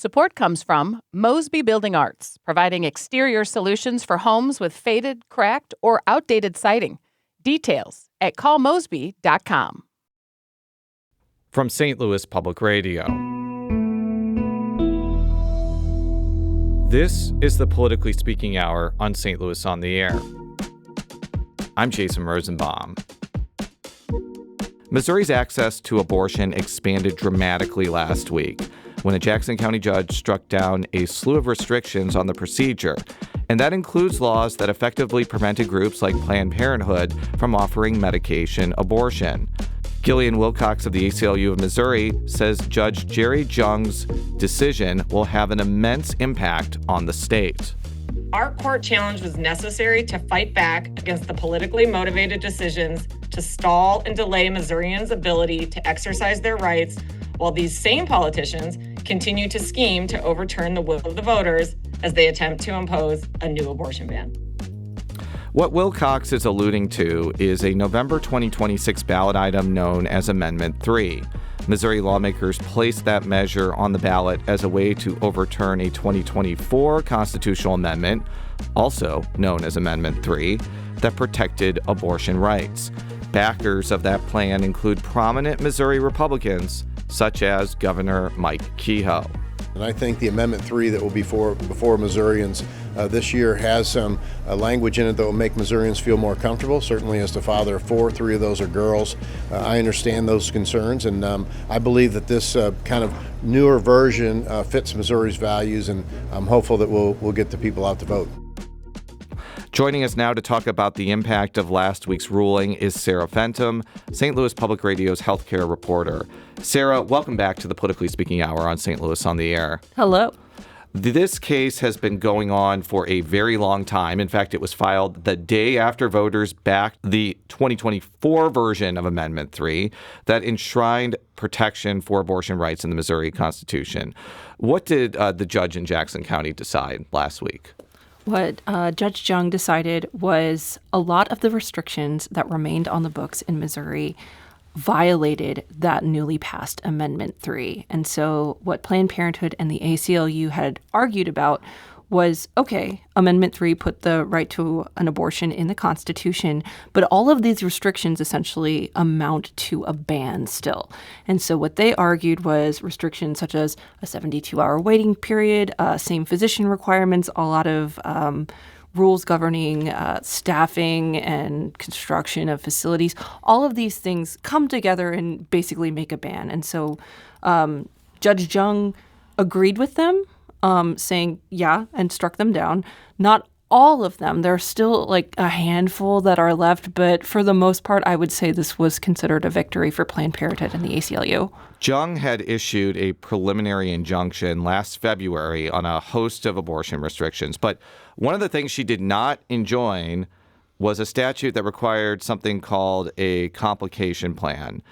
Support comes from Mosby Building Arts, providing exterior solutions for homes with faded, cracked, or outdated siding. Details at callmosby.com. From St. Louis Public Radio. This is the Politically Speaking Hour on St. Louis on the Air. I'm Jason Rosenbaum. Missouri's access to abortion expanded dramatically last week when a Jackson County judge struck down a slew of restrictions on the procedure, and that includes laws that effectively prevented groups like Planned Parenthood from offering medication abortion. Gillian Wilcox of the ACLU of Missouri says Judge Jerry Jung's decision will have an immense impact on the state. Our court challenge was necessary to fight back against the politically motivated decisions to stall and delay Missourians' ability to exercise their rights, while these same politicians continue to scheme to overturn the will of the voters as they attempt to impose a new abortion ban. What Wilcox is alluding to is a November 2026 ballot item known as Amendment 3. Missouri lawmakers placed that measure on the ballot as a way to overturn a 2024 constitutional amendment, also known as Amendment 3, that protected abortion rights. Backers of that plan include prominent Missouri Republicans, such as Governor Mike Kehoe. And I think the Amendment 3 that will be before Missourians this year has some language in it that will make Missourians feel more comfortable. Certainly as the father of four, three of those are girls. I understand those concerns, and I believe that this kind of newer version fits Missouri's values, and I'm hopeful that we'll get the people out to vote. Joining us now to talk about the impact of last week's ruling is Sarah Fentem, St. Louis Public Radio's healthcare reporter. Sarah, welcome back to the Politically Speaking Hour on St. Louis on the Air. Hello. This case has been going on for a very long time. In fact, it was filed the day after voters backed the 2024 version of Amendment 3 that enshrined protection for abortion rights in the Missouri Constitution. What did the judge in Jackson County decide last week? What Judge Jung decided was a lot of the restrictions that remained on the books in Missouri violated that newly passed Amendment 3. And so what Planned Parenthood and the ACLU had argued about was, okay, Amendment 3 put the right to an abortion in the Constitution, but all of these restrictions essentially amount to a ban still. And so what they argued was restrictions such as a 72-hour waiting period, same physician requirements, a lot of rules governing staffing and construction of facilities. All of these things come together and basically make a ban. And so Judge Jung agreed with them, saying, yeah, and struck them down. Not all of them. There are still like a handful that are left, but for the most part, I would say this was considered a victory for Planned Parenthood and the ACLU. Jung had issued a preliminary injunction last February on a host of abortion restrictions, but one of the things she did not enjoin was a statute that required something called a complication plan.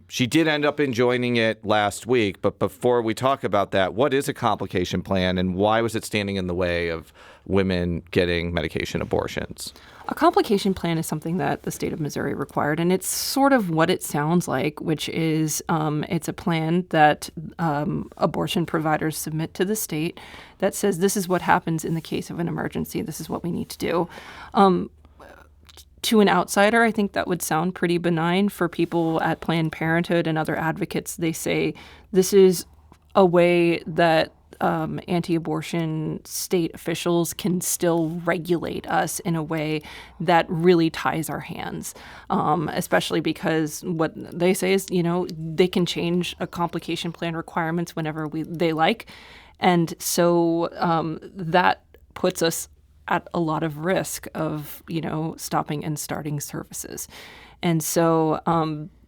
She did end up enjoining it last week, but before we talk about that, what is a complication plan and why was it standing in the way of women getting medication abortions? A complication plan is something that the state of Missouri required, and it's sort of what it sounds like, which is it's a plan that abortion providers submit to the state that says this is what happens in the case of an emergency. This is what we need to do. To an outsider, I think that would sound pretty benign. For people at Planned Parenthood and other advocates, they say this is a way that anti-abortion state officials can still regulate us in a way that really ties our hands, especially because what they say is, they can change a complication plan requirements whenever they like. And so that puts us at a lot of risk of, stopping and starting services. And so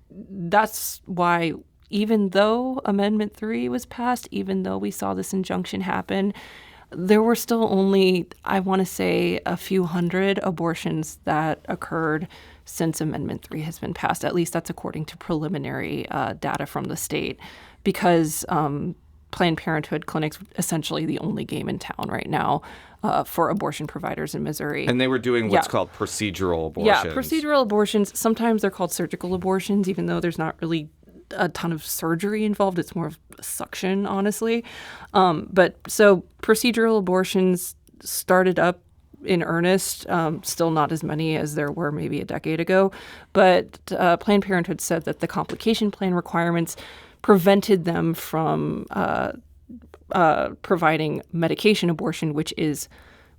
that's why even though Amendment 3 was passed, even though we saw this injunction happen, there were still only, I want to say, a few hundred abortions that occurred since Amendment 3 has been passed. At least that's according to preliminary data from the state, because Planned Parenthood clinics essentially the only game in town right now for abortion providers in Missouri. And they were doing what's called procedural abortions. Yeah, procedural abortions. Sometimes they're called surgical abortions, even though there's not really a ton of surgery involved. It's more of suction, honestly. But so procedural abortions started up in earnest, still not as many as there were maybe a decade ago. But Planned Parenthood said that the complication plan requirements prevented them from providing medication abortion, which is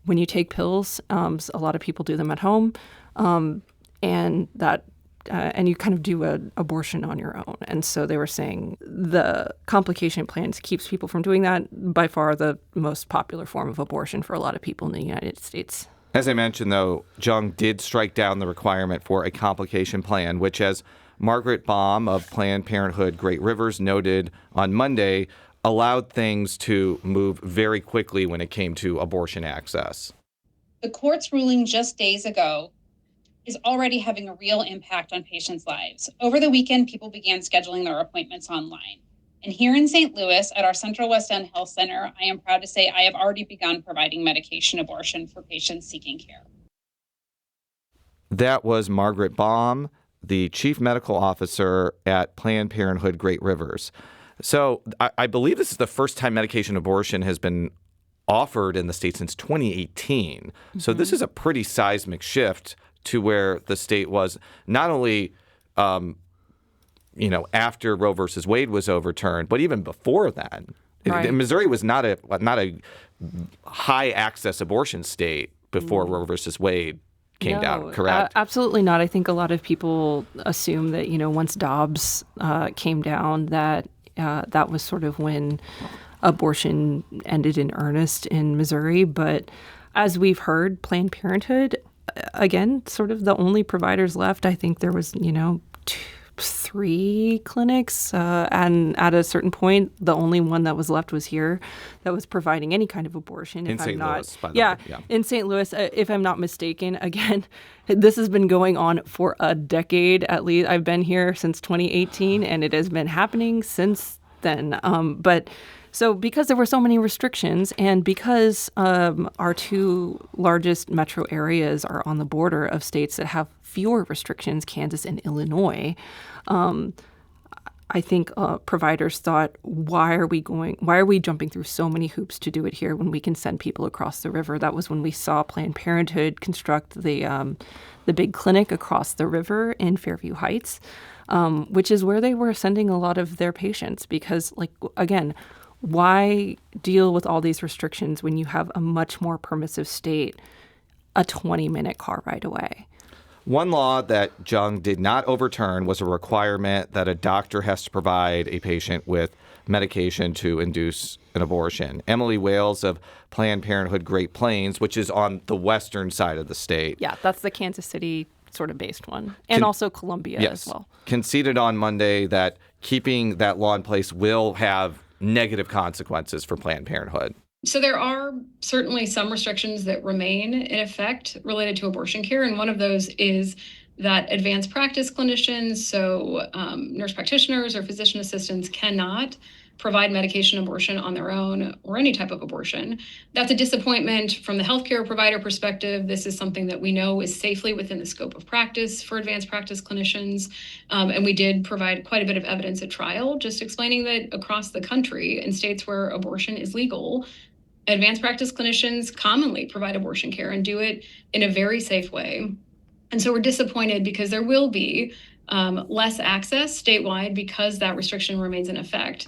when you take pills. A lot of people do them at home, and you kind of do an abortion on your own. And so they were saying the complication plans keeps people from doing that. By far the most popular form of abortion for a lot of people in the United States. As I mentioned, though, Jung did strike down the requirement for a complication plan, which, as Margaret Baum of Planned Parenthood Great Rivers noted on Monday, allowed things to move very quickly when it came to abortion access. The court's ruling just days ago is already having a real impact on patients' lives. Over the weekend, people began scheduling their appointments online. And here in St. Louis at our Central West End Health Center, I am proud to say I have already begun providing medication abortion for patients seeking care. That was Margaret Baum, the chief medical officer at Planned Parenthood Great Rivers. So I believe this is the first time medication abortion has been offered in the state since 2018. Mm-hmm. So this is a pretty seismic shift to where the state was not only, after Roe versus Wade was overturned, but even before that. Right. Missouri was not a high access abortion state before Roe versus Wade came down, correct? Absolutely not. I think a lot of people assume that, once Dobbs came down, that was sort of when abortion ended in earnest in Missouri. But as we've heard, Planned Parenthood, again, sort of the only providers left. I think there was, 3 clinics. And at a certain point, the only one that was left was here that was providing any kind of abortion. In St. Louis, by the way. Yeah, in St. Louis, if I'm not mistaken. Again, this has been going on for a decade at least. I've been here since 2018, and it has been happening since then. So because there were so many restrictions, and because our 2 largest metro areas are on the border of states that have fewer restrictions, Kansas and Illinois, I think providers thought, why are we jumping through so many hoops to do it here when we can send people across the river? That was when we saw Planned Parenthood construct the big clinic across the river in Fairview Heights, which is where they were sending a lot of their patients because, again, why deal with all these restrictions when you have a much more permissive state a 20-minute car ride away? One law that Jung did not overturn was a requirement that a doctor has to provide a patient with medication to induce an abortion. Emily Wales of Planned Parenthood Great Plains, which is on the western side of the state. Yeah, that's the Kansas City sort of based one, and also Columbia as well. Conceded on Monday that keeping that law in place will have negative consequences for Planned Parenthood. So there are certainly some restrictions that remain in effect related to abortion care. And one of those is that advanced practice clinicians, so nurse practitioners or physician assistants, cannot provide medication abortion on their own or any type of abortion. That's a disappointment from the healthcare provider perspective. This is something that we know is safely within the scope of practice for advanced practice clinicians. And we did provide quite a bit of evidence at trial, just explaining that across the country in states where abortion is legal, advanced practice clinicians commonly provide abortion care and do it in a very safe way. And so we're disappointed because there will be less access statewide because that restriction remains in effect.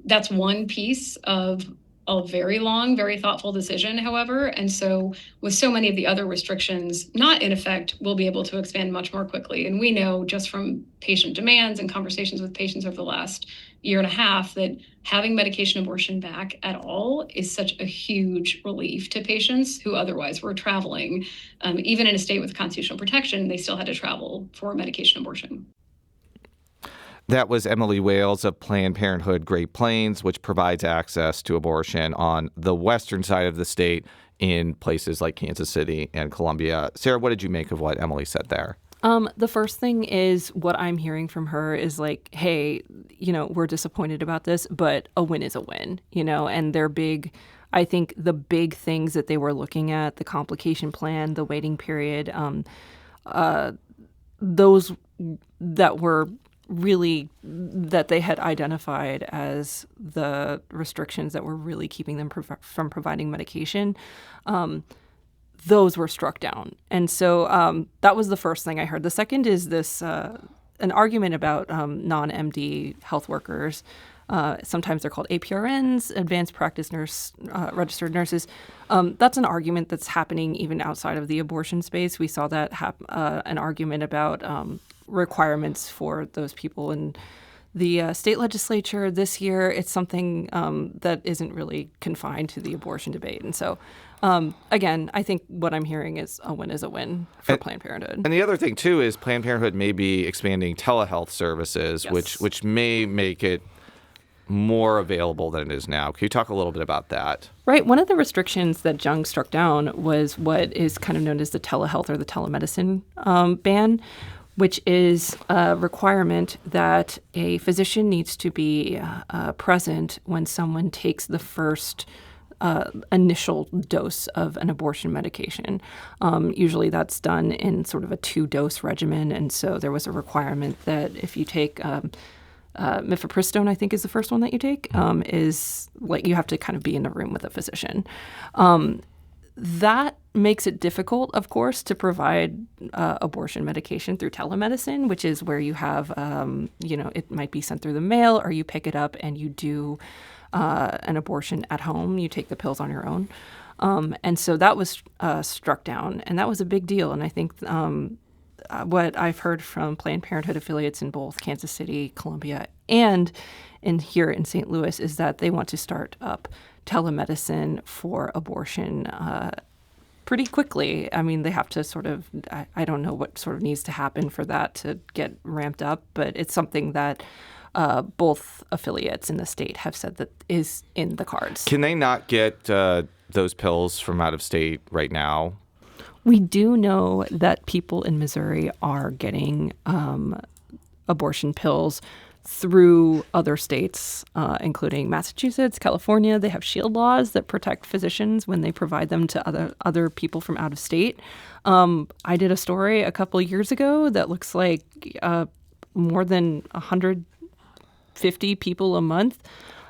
That's one piece of a very long, very thoughtful decision, however. And so with so many of the other restrictions not in effect, we'll be able to expand much more quickly. And we know just from patient demands and conversations with patients over the last year and a half that having medication abortion back at all is such a huge relief to patients who otherwise were traveling. Even in a state with constitutional protection, they still had to travel for medication abortion. That was Emily Wales of Planned Parenthood Great Plains, which provides access to abortion on the western side of the state in places like Kansas City and Columbia. Sarah, what did you make of what Emily said there? The first thing is what I'm hearing from her is like, hey, we're disappointed about this, but a win is a win, and they're big. I think the big things that they were looking at, the complication plan, the waiting period, those that were really that they had identified as the restrictions that were really keeping them from providing medication, those were struck down. And so that was the first thing I heard. The second is this an argument about non-MD health workers. Sometimes they're called APRNs, advanced practice nurse, registered nurses. That's an argument that's happening even outside of the abortion space. We saw that an argument about requirements for those people in the state legislature this year. It's something that isn't really confined to the abortion debate. And so, again, I think what I'm hearing is a win for Planned Parenthood. And the other thing, too, is Planned Parenthood may be expanding telehealth services, Yes. which may make it more available than it is now. Can you talk a little bit about that? Right. One of the restrictions that Jung struck down was what is kind of known as the telehealth or the telemedicine ban, which is a requirement that a physician needs to be present when someone takes the first initial dose of an abortion medication. Usually that's done in sort of a 2-dose regimen. And so there was a requirement that if you take mifepristone, I think is the first one that you take, is like you have to kind of be in the room with a physician. That makes it difficult, of course, to provide abortion medication through telemedicine, which is where you have, it might be sent through the mail or you pick it up and you do an abortion at home. You take the pills on your own. And so that was struck down, and that was a big deal. And I think what I've heard from Planned Parenthood affiliates in both Kansas City, Columbia, and here in St. Louis is that they want to start up telemedicine for abortion pretty quickly. I mean, they have to sort of, I don't know what sort of needs to happen for that to get ramped up, but it's something that both affiliates in the state have said that is in the cards. Can they not get those pills from out of state right now? We do know that people in Missouri are getting abortion pills through other states, including Massachusetts, California. They have shield laws that protect physicians when they provide them to other people from out of state. I did a story a couple of years ago that looks like more than 150 people a month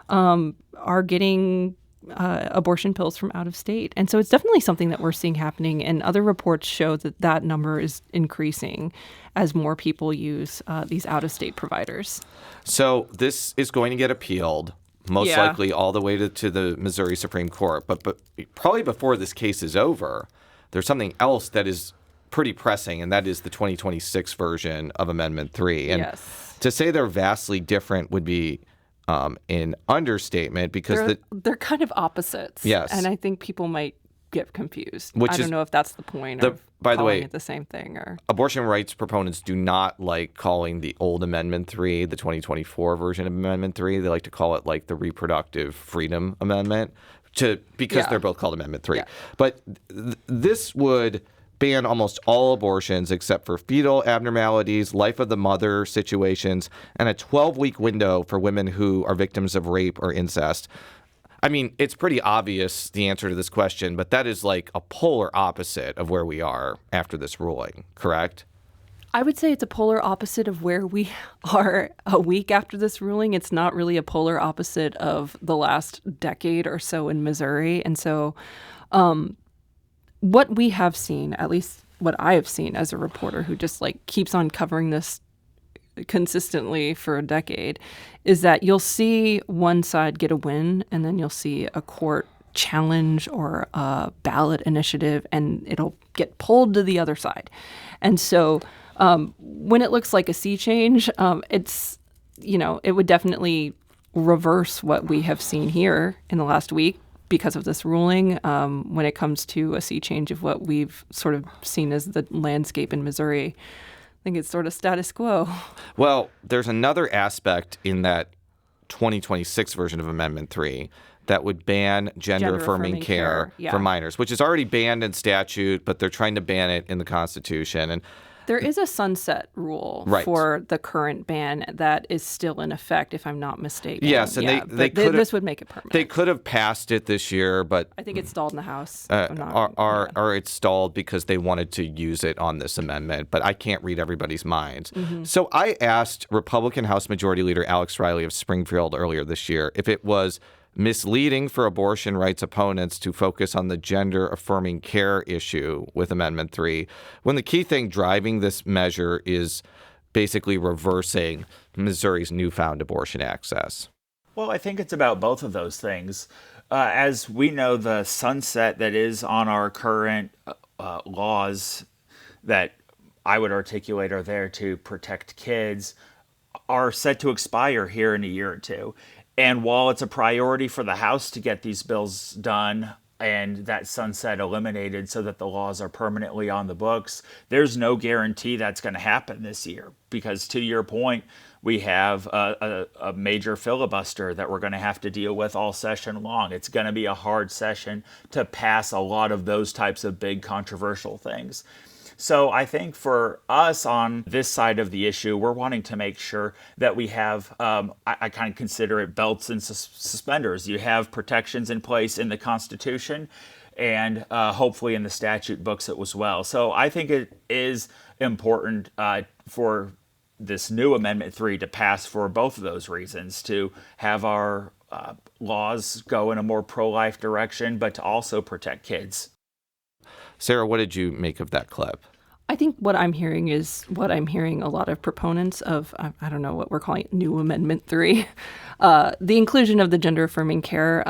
are getting abortion pills from out of state. And so it's definitely something that we're seeing happening. And other reports show that that number is increasing as more people use these out-of-state providers. So this is going to get appealed, most likely all the way to the Missouri Supreme Court. But probably before this case is over, there's something else that is pretty pressing, and that is the 2026 version of Amendment 3. And to say they're vastly different would be an understatement because they're kind of opposites. Yes. And I think people might get confused. I don't know if that's the point of by the way, it the same thing. Or abortion rights proponents do not like calling the old Amendment 3 the 2024 version of Amendment 3. They like to call it like the Reproductive Freedom Amendment because they're both called Amendment 3. Yeah. But this would ban almost all abortions except for fetal abnormalities, life of the mother situations, and a 12-week window for women who are victims of rape or incest. I mean, it's pretty obvious the answer to this question, but that is like a polar opposite of where we are after this ruling, correct? I would say it's a polar opposite of where we are a week after this ruling. It's not really a polar opposite of the last decade or so in Missouri. And so what we have seen, at least what I have seen as a reporter who just like keeps on covering this consistently for a decade, is that you'll see one side get a win and then you'll see a court challenge or a ballot initiative and it'll get pulled to the other side. And so when it looks like a sea change, it's, it would definitely reverse what we have seen here in the last week because of this ruling when it comes to a sea change of what we've sort of seen as the landscape in Missouri. I think it's sort of status quo. Well, there's another aspect in that 2026 version of Amendment 3 that would ban gender-affirming care for minors, which is already banned in statute, but they're trying to ban it in the Constitution. And There is a sunset rule Right. for the current ban that is still in effect, if I'm not mistaken. Yes, and this would make it permanent. They could have passed it this year, but I think it's stalled in the House. If I'm not, or it's stalled because they wanted to use it on this amendment. But I can't read everybody's minds. Mm-hmm. So I asked Republican House Majority Leader Alex Riley of Springfield earlier this year if it was misleading for abortion rights opponents to focus on the gender-affirming care issue with Amendment 3, when the key thing driving this measure is basically reversing Missouri's newfound abortion access. Well, I think it's about both of those things. As we know, the sunset that is on our current laws that I would articulate are there to protect kids are set to expire here in a year or two. And while it's a priority for the House to get these bills done and that sunset eliminated so that the laws are permanently on the books, there's no guarantee that's going to happen this year. Because to your point, we have a major filibuster that we're going to have to deal with all session long. It's going to be a hard session to pass a lot of those types of big controversial things. So I think for us on this side of the issue, we're wanting to make sure that we have, I kind of consider it belts and suspenders. You have protections in place in the Constitution and hopefully in the statute books as well. So I think it is important for this new Amendment 3 to pass for both of those reasons, to have our laws go in a more pro-life direction, but to also protect kids. Sarah, what did you make of that clip? I think what I'm hearing is what I'm hearing a lot of proponents of, I don't know what we're calling it, new Amendment 3, the inclusion of the gender-affirming care.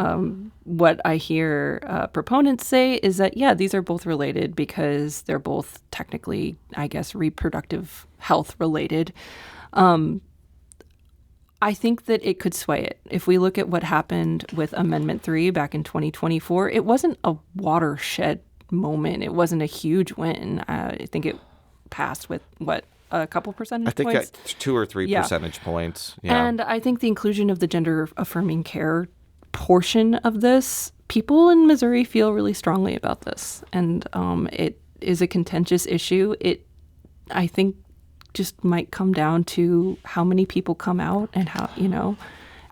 What I hear proponents say is that, yeah, these are both related because they're both technically, I guess, reproductive health related. I think that it could sway it. If we look at what happened with Amendment 3 back in 2024, it wasn't a watershed moment. It wasn't a huge win. I think it passed with, a couple percentage points? I think 2 or 3 percentage points. Yeah. And I think the inclusion of the gender-affirming care portion of this, people in Missouri feel really strongly about this. And it is a contentious issue. It, I think, just might come down to how many people come out and how,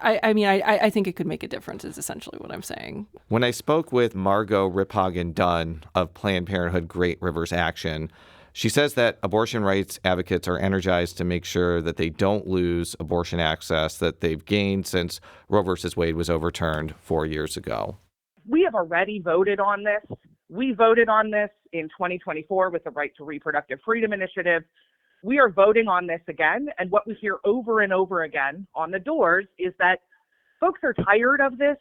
I think it could make a difference is essentially what I'm saying. When I spoke with Margot Riphagen-Dunn of Planned Parenthood Great Rivers Action, she says that abortion rights advocates are energized to make sure that they don't lose abortion access that they've gained since Roe v. Wade was overturned 4 years ago. We have already voted on this. We voted on this in 2024 with the Right to Reproductive Freedom Initiative. We are voting on this again, and what we hear over and over again on the doors is that folks are tired of this.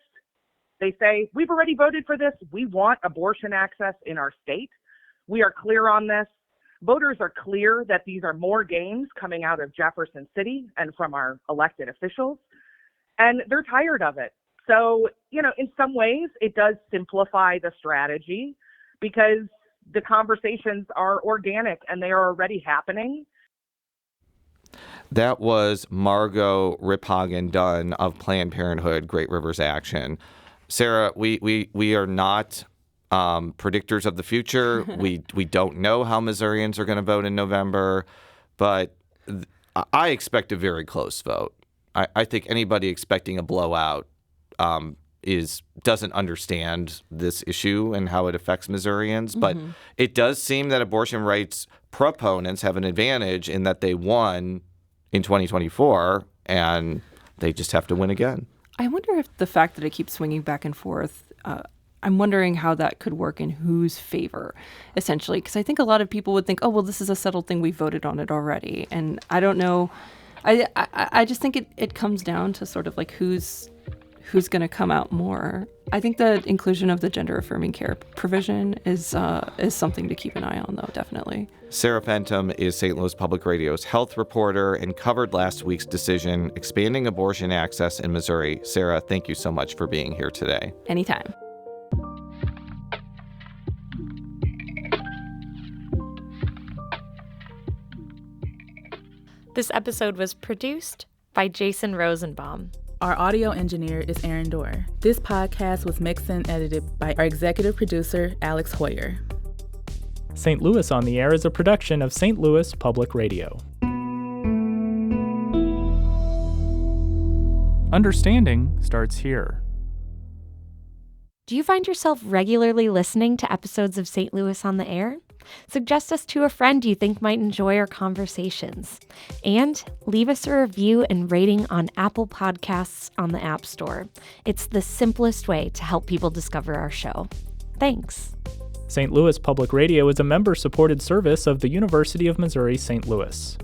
They say, we've already voted for this. We want abortion access in our state. We are clear on this. Voters are clear that these are more gains coming out of Jefferson City and from our elected officials, and they're tired of it. So, in some ways, it does simplify the strategy because the conversations are organic and they are already happening. That was Margot Riphagen-Dunn of Planned Parenthood Great Rivers Action. Sarah, we are not predictors of the future. We don't know how Missourians are going to vote in November, but I expect a very close vote. I think anybody expecting a blowout doesn't understand this issue and how it affects Missourians. But it does seem that abortion rights proponents have an advantage in that they won in 2024 and they just have to win again. I wonder if the fact that it keeps swinging back and forth, I'm wondering how that could work in whose favor, essentially. Because I think a lot of people would think, oh, well, this is a settled thing. We voted on it already. And I don't know. I just think it comes down to sort of like who's going to come out more. I think the inclusion of the gender-affirming care provision is something to keep an eye on, though, definitely. Sarah Fentem is St. Louis Public Radio's health reporter and covered last week's decision expanding abortion access in Missouri. Sarah, thank you so much for being here today. Anytime. This episode was produced by Jason Rosenbaum. Our audio engineer is Aaron Dorr. This podcast was mixed and edited by our executive producer, Alex Hoyer. St. Louis on the Air is a production of St. Louis Public Radio. Understanding starts here. Do you find yourself regularly listening to episodes of St. Louis on the Air? Suggest us to a friend you think might enjoy our conversations. And leave us a review and rating on Apple Podcasts on the App Store. It's the simplest way to help people discover our show. Thanks. St. Louis Public Radio is a member-supported service of the University of Missouri St. Louis.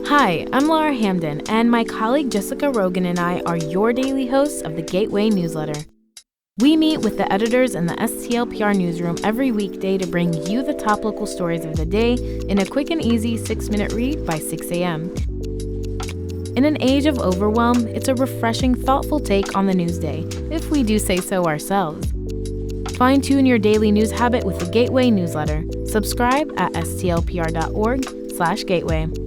Hi, I'm Laura Hamden, and my colleague Jessica Rogan and I are your daily hosts of the Gateway newsletter. We meet with the editors in the STLPR newsroom every weekday to bring you the top local stories of the day in a quick and easy 6-minute read by 6 a.m. In an age of overwhelm, it's a refreshing, thoughtful take on the news day, if we do say so ourselves. Fine-tune your daily news habit with the Gateway newsletter. Subscribe at stlpr.org/gateway.